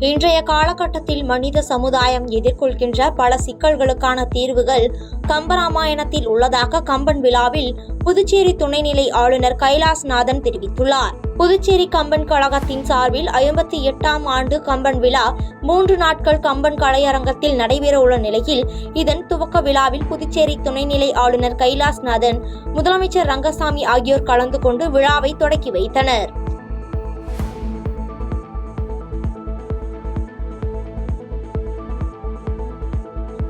இன்றைய காலகட்டத்தில் மனித சமுதாயம் எதிர்கொள்கின்ற பல சிக்கல்களுக்கான தீர்வுகள் கம்பராமாயணத்தில் உள்ளதாக கம்பன் விழாவில் புதுச்சேரி துணைநிலை ஆளுநர் கைலாஸ்நாதன் தெரிவித்துள்ளார். புதுச்சேரி கம்பன் கழகத்தின் சார்பில் 58ஆம் ஆண்டு கம்பன் விழா 3 நாட்கள் கம்பன் கலையரங்கத்தில் நடைபெறவுள்ள நிலையில் இதன் துவக்க விழாவில் புதுச்சேரி துணைநிலை ஆளுநர் கைலாஸ்நாதன், முதலமைச்சர் ரங்கசாமி ஆகியோர் கலந்து கொண்டு விழாவை தொடக்கி வைத்தனர்.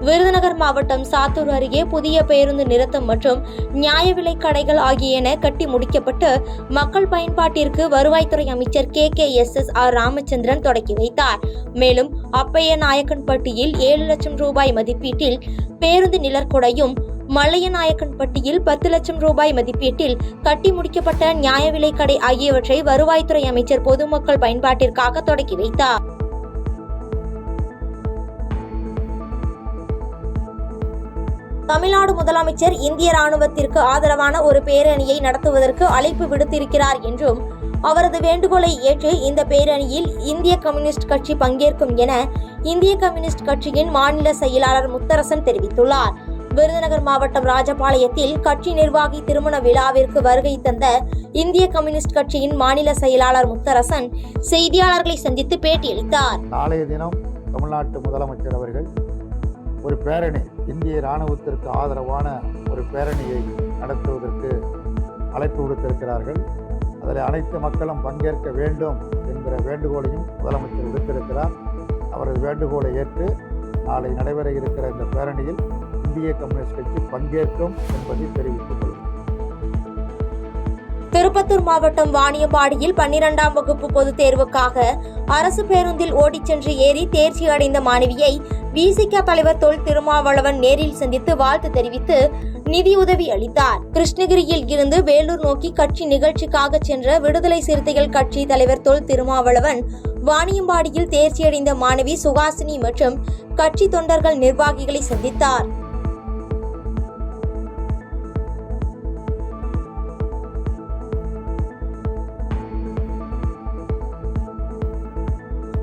விருதுநகர் மாவட்டம் சாத்தூர் அருகே புதிய பேருந்து நிறுத்தம் மற்றும் நியாய விலைக் கடைகள் ஆகியன கட்டி முடிக்கப்பட்டு மக்கள் பயன்பாட்டிற்கு வருவாய்த்துறை அமைச்சர் KKSSR ராமச்சந்திரன் தொடக்கி வைத்தார். மேலும் அப்பைய நாயக்கன்பட்டியில் 7 லட்சம் ரூபாய் மதிப்பீட்டில் பேருந்து நிழற்குடையும், மல்லையநாயக்கன்பட்டியில் 10 லட்சம் ரூபாய் மதிப்பீட்டில் கட்டி முடிக்கப்பட்ட நியாய விலைக் கடை ஆகியவற்றை வருவாய்த்துறை அமைச்சர் பொதுமக்கள் பயன்பாட்டிற்காக தொடக்கி வைத்தார். தமிழ்நாடு முதலமைச்சர் இந்திய ராணுவத்திற்கு ஆதரவான ஒரு பேரணியை நடத்துவதற்கு அழைப்பு விடுத்திருக்கிறார் என்றும், அவரது வேண்டுகோளை ஏற்று இந்த பேரணியில் இந்திய கம்யூனிஸ்ட் கட்சி பங்கேற்கும் என இந்திய கம்யூனிஸ்ட் கட்சியின் மாநில செயலாளர் முத்தரசன் தெரிவித்துள்ளார். விருதுநகர் மாவட்டம் ராஜபாளையத்தில் கட்சி நிர்வாகி திருமண விழாவிற்கு வருகை தந்த இந்திய கம்யூனிஸ்ட் கட்சியின் மாநில செயலாளர் முத்தரசன் செய்தியாளர்களை சந்தித்து பேட்டியளித்தார். நாளைய தினம் தமிழ்நாட்டு முதலமைச்சர் அவர்கள் ஒரு பேரணி, இந்திய இராணுவத்திற்கு ஆதரவான ஒரு பேரணியை நடத்துவதற்கு அழைப்பு விடுத்திருக்கிறார்கள். அதில் அனைத்து மக்களும் பங்கேற்க வேண்டும் என்கிற வேண்டுகோளையும் முதலமைச்சர் விடுத்திருக்கிறார். அவரது வேண்டுகோளை ஏற்று நாளை நடைபெற இருக்கிற இந்த பேரணியில் இந்திய கம்யூனிஸ்ட் கட்சி பங்கேற்கும் என்பதை தெரிவித்துக் கொள்கிறேன். திருப்பத்தூர் மாவட்டம் வாணியம்பாடியில் 12ஆம் வகுப்பு பொதுத் தேர்வுக்காக அரசு பேருந்தில் ஓடிச் சென்று ஏறி தேர்ச்சி அடைந்த மாணவியை விசிக தலைவர் தொல் திருமாவளவன் நேரில் சந்தித்து வாழ்த்து தெரிவித்து நிதியுதவி அளித்தார். கிருஷ்ணகிரியில் இருந்து வேலூர் நோக்கி கட்சி நிகழ்ச்சிக்காக சென்ற விடுதலை சிறுத்தைகள் கட்சி தலைவர் தொல் திருமாவளவன் வாணியம்பாடியில் தேர்ச்சியடைந்த மாணவி சுகாசினி மற்றும் கட்சி தொண்டர்கள், நிர்வாகிகளை சந்தித்தார்.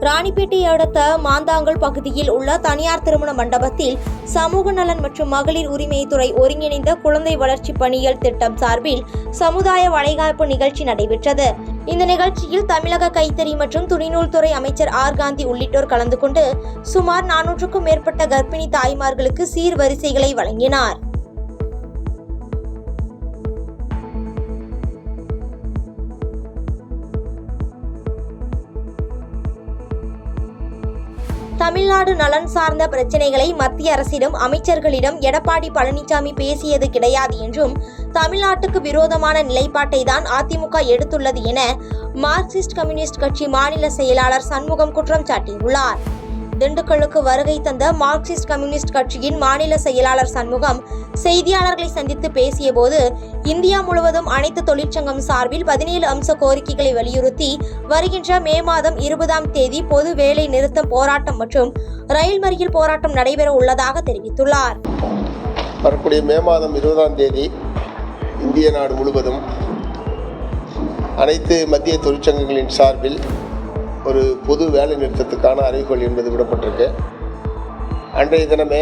ராணிப்பேட்டையை அடுத்த மாந்தாங்கல் பகுதியில் உள்ள தனியார் திருமண மண்டபத்தில் சமூக நலன் மற்றும் மகளிர் உரிமைத்துறை ஒருங்கிணைந்த குழந்தை வளர்ச்சி பணியியல் திட்டம் சார்பில் சமுதாய வளைகாப்பு நிகழ்ச்சி நடைபெற்றது. இந்த நிகழ்ச்சியில் தமிழக கைத்தறி மற்றும் துணிநூல் துறை அமைச்சர் R. காந்தி உள்ளிட்டோர் கலந்து கொண்டு சுமார் 400க்கும் மேற்பட்ட கர்ப்பிணி தாய்மார்களுக்கு சீர்வரிசைகளை வழங்கினார். தமிழ்நாடு நலன் சார்ந்த பிரச்சினைகளை மத்திய அரசிடம், அமைச்சர்களிடம் எடப்பாடி பழனிசாமி பேசியது கிடையாது என்றும், தமிழ்நாட்டுக்கு விரோதமான நிலைப்பாட்டை தான் அதிமுக எடுத்துள்ளது என மார்க்சிஸ்ட் கம்யூனிஸ்ட் கட்சி மாநில செயலாளர் சண்முகம் குற்றம் சாட்டியுள்ளார். திண்டுக்கல்லுக்கு வருகை தந்த மார்க்சிஸ்ட் கம்யூனிஸ்ட் கட்சியின் மாநில செயலாளர் சண்முகம் செய்தியாளர்களை சந்தித்து பேசிய போது, இந்தியா முழுவதும் அனைத்து தொழிற்சங்கம் சார்பில் 17 அம்ச கோரிக்கைகளை வலியுறுத்தி வருகின்ற மே மாதம் 20ஆம் தேதி பொது வேலை நிறுத்தம் போராட்டம் மற்றும் ரயில் மறியல் போராட்டம் நடைபெற உள்ளதாக தெரிவித்துள்ளார். வரக்கூடிய மே மாதம் 20ஆம் தேதி இந்திய நாடு முழுவதும் அனைத்து மத்திய தொழிற்சங்கங்களின் சார்பில் ஒரு பொது வேலை நிறுத்தத்துக்கான அறிவிக்கோள் என்பது விடப்பட்டிருக்கு. அன்றைய தினமே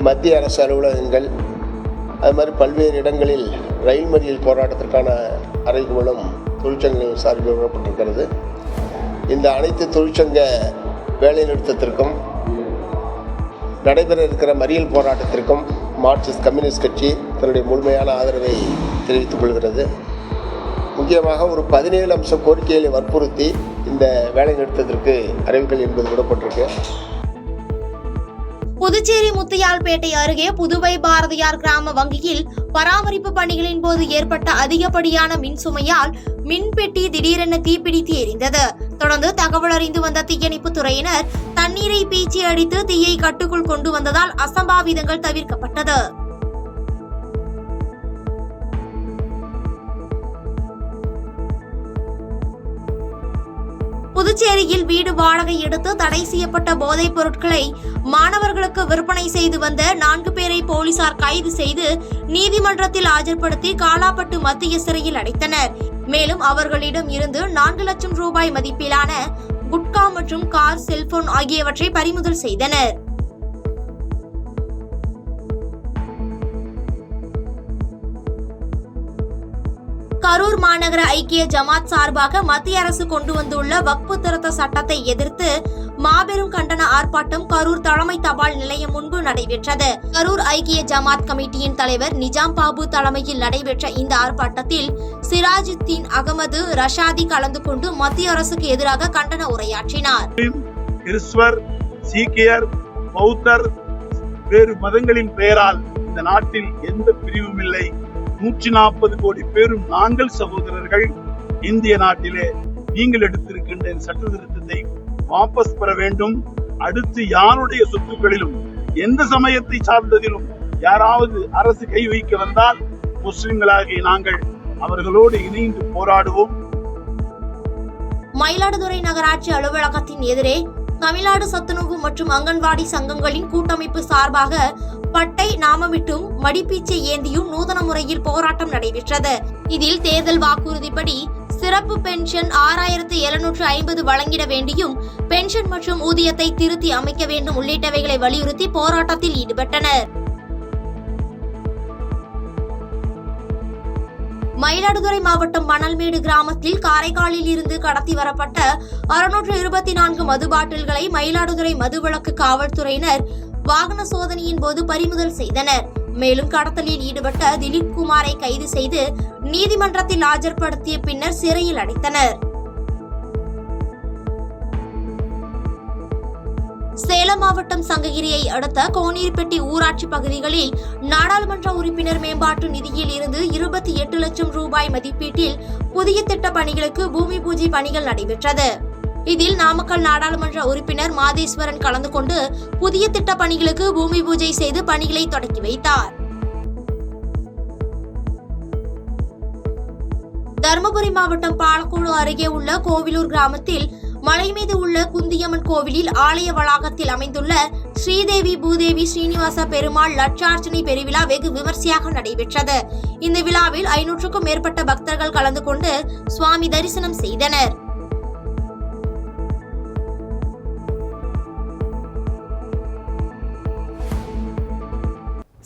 மத்திய அரசு அலுவலகங்கள், அது மாதிரி பல்வேறு இடங்களில் ரயில் மறியல் போராட்டத்திற்கான அறிவிப்புகளும் தொழிற்சங்கங்களின் சார்பில் விடப்பட்டிருக்கிறது. இந்த அனைத்து தொழிற்சங்க வேலை நிறுத்தத்திற்கும் நடைபெற இருக்கிற மறியல் போராட்டத்திற்கும் மார்க்சிஸ்ட் கம்யூனிஸ்ட் கட்சி தன்னுடைய முழுமையான ஆதரவை தெரிவித்துக் கொள்கிறது. முக்கியமாக ஒரு 17 அம்ச கோரிக்கைகளை வற்புறுத்தி இந்த வேலை நிறுத்தத்திற்கு அறிவிக்கல் என்பது விடப்பட்டிருக்கு. புதுச்சேரி முத்தியால்பேட்டை அருகே புதுவை பாரதியார் கிராம வங்கியில் பராமரிப்பு பணிகளின் போது ஏற்பட்ட அதிகப்படியான மின் சுமையால் மின்பெட்டி திடீரென தீப்பிடித்து எரிந்தது. தொடர்ந்து தகவல் அறிந்து வந்த தீயணைப்பு துறையினர் தண்ணீரை பீச்சி அடித்து தீயை கட்டுக்குள் கொண்டு வந்ததால் அசம்பாவிதங்கள் தவிர்க்கப்பட்டது. புதுச்சேரியில் வீடு வாடகை எடுத்து தடை செய்யப்பட்ட போதைப் பொருட்களை மாணவர்களுக்கு விற்பனை செய்து வந்த 4 பேரை போலீசார் கைது செய்து நீதிமன்றத்தில் ஆஜர்படுத்தி காலாப்பட்டு மத்திய சிறையில் அடைத்தனர். மேலும் அவர்களிடம் இருந்து 4 லட்சம் ரூபாய் மதிப்பிலான குட்கா மற்றும் கார், செல்போன் ஆகியவற்றை பறிமுதல் செய்தனர். கரூர் மாநகர ஐக்கிய ஜமாத் சார்பாக மத்திய அரசு கொண்டு வந்துள்ள வக்ஃபு திருத்த சட்டத்தை எதிர்த்து மாபெரும் கண்டன ஆர்ப்பாட்டம் கரூர் தலைமை தபால் நிலையம் முன்பு நடைபெற்றது. கரூர் ஐக்கிய ஜமாத் கமிட்டியின் தலைவர் நிஜாம் பாபு தலைமையில் நடைபெற்ற இந்த ஆர்ப்பாட்டத்தில் சிராஜுத்தீன் அகமது ரஷாதி கலந்து கொண்டு மத்திய அரசுக்கு எதிராக கண்டன உரையாற்றினார். கிறிஸ்துவர், சீக்கியர், பௌத்தர், வேறு மதங்களின் பெயரால் இந்த நாட்டில் எந்த பிரிவும் இல்லை. 140 கோடி பேரும் நாங்கள் சகோதரர்கள். இந்திய நாட்டிலே நீங்கள் எடுத்திருக்கின்ற சட்ட திருத்தத்தை வாபஸ் பெற வேண்டும். அடுத்து யாருடைய சொத்துக்களிலும் எந்த சமயத்தை சார்ந்ததிலும் யாராவது அரசு கை வைக்க வந்தால் முஸ்லிம்களாகிய நாங்கள் அவர்களோடு இணைந்து போராடுவோம். மயிலாடுதுறை நகராட்சி அலுவலகத்தின் எதிரே தமிழ்நாடு சத்துணவு மற்றும் அங்கன்வாடி சங்கங்களின் கூட்டமைப்பு சார்பாக பட்டை நாமமிட்டும் மடிப்பீச்சை ஏந்தியும் நூதன முறையில் போராட்டம் நடைபெற்றது. இதில் தேர்தல் வாக்குறுதிப்படி சிறப்பு பென்ஷன் 6750 வழங்கிட வேண்டியும், பென்ஷன் மற்றும் ஊதியத்தை திருத்தி அமைக்க வேண்டும் உள்ளிட்டவைகளை வலியுறுத்தி போராட்டத்தில் ஈடுபட்டனர். மயிலாடுதுறை மாவட்டம் மணல்மேடு கிராமத்தில் காரைக்காலில் இருந்து கடத்தி வரப்பட்ட 624 மது பாட்டில்களை மயிலாடுதுறை மதுவிலக்கு காவல்துறையினர் வாகன சோதனையின் போது பறிமுதல் செய்தனர். மேலும் கடத்தலில் ஈடுபட்ட திலீப் குமாரை கைது செய்து நீதிமன்றத்தில் ஆஜர்படுத்திய பின்னர் சிறையில் அடைத்தனர். சேலம் மாவட்டம் சங்ககிரியை அடுத்த கோனீர்பெட்டி ஊராட்சி பகுதிகளில் நாடாளுமன்ற உறுப்பினர் மேம்பாட்டு நிதியில் இருந்து 28 லட்சம் ரூபாய் மதிப்பீட்டில் புதிய திட்ட பணிகளுக்கு பூமி பூஜை பணிகள் நடைபெற்றது. இதில் நாமக்கல் நாடாளுமன்ற உறுப்பினர் மாதேஸ்வரன் கலந்து கொண்டு புதிய திட்ட பணிகளுக்கு பூமி பூஜை செய்து பணிகளை தொடக்கி வைத்தார். தருமபுரி மாவட்டம் பாலக்கோடு அருகே உள்ள கோவிலூர் கிராமத்தில் மலை மீது உள்ள குந்தியம்மன் கோவிலில் ஆலய வளாகத்தில் அமைந்துள்ள ஸ்ரீதேவி பூதேவி ஸ்ரீனிவாச பெருமாள் லட்சார்ச்சனை பெருவிழா வெகு விமர்சையாக நடைபெற்றது. இந்த விழாவில் 500க்கும் மேற்பட்ட பக்தர்கள் கலந்து கொண்டு சுவாமி தரிசனம் செய்தனர்.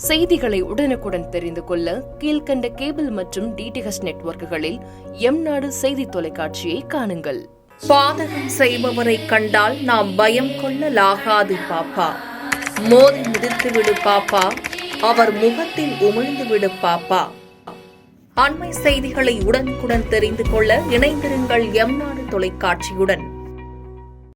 செய்திகளை உடனுக்குடன் தெரிந்து கொள்ள கீழ்கண்ட கேபிள் மற்றும் டிடிஎச் நெட்வொர்க்குகளில் எம்நாடு செய்தி தொலைக்காட்சியை காணுங்கள். பாதகம் செய்பவரை கண்டால் நாம் பயம் கொள்ளலாகாது பாப்பா. மோதி மிதித்து விடு பாப்பா, அவர் முகத்தில் உமிழ்ந்து விடு பாப்பா. அண்மை செய்திகளை உடனுக்குடன் தெரிந்து கொள்ள இணைந்திருங்கள் எம்நாடு தொலைக்காட்சியுடன்.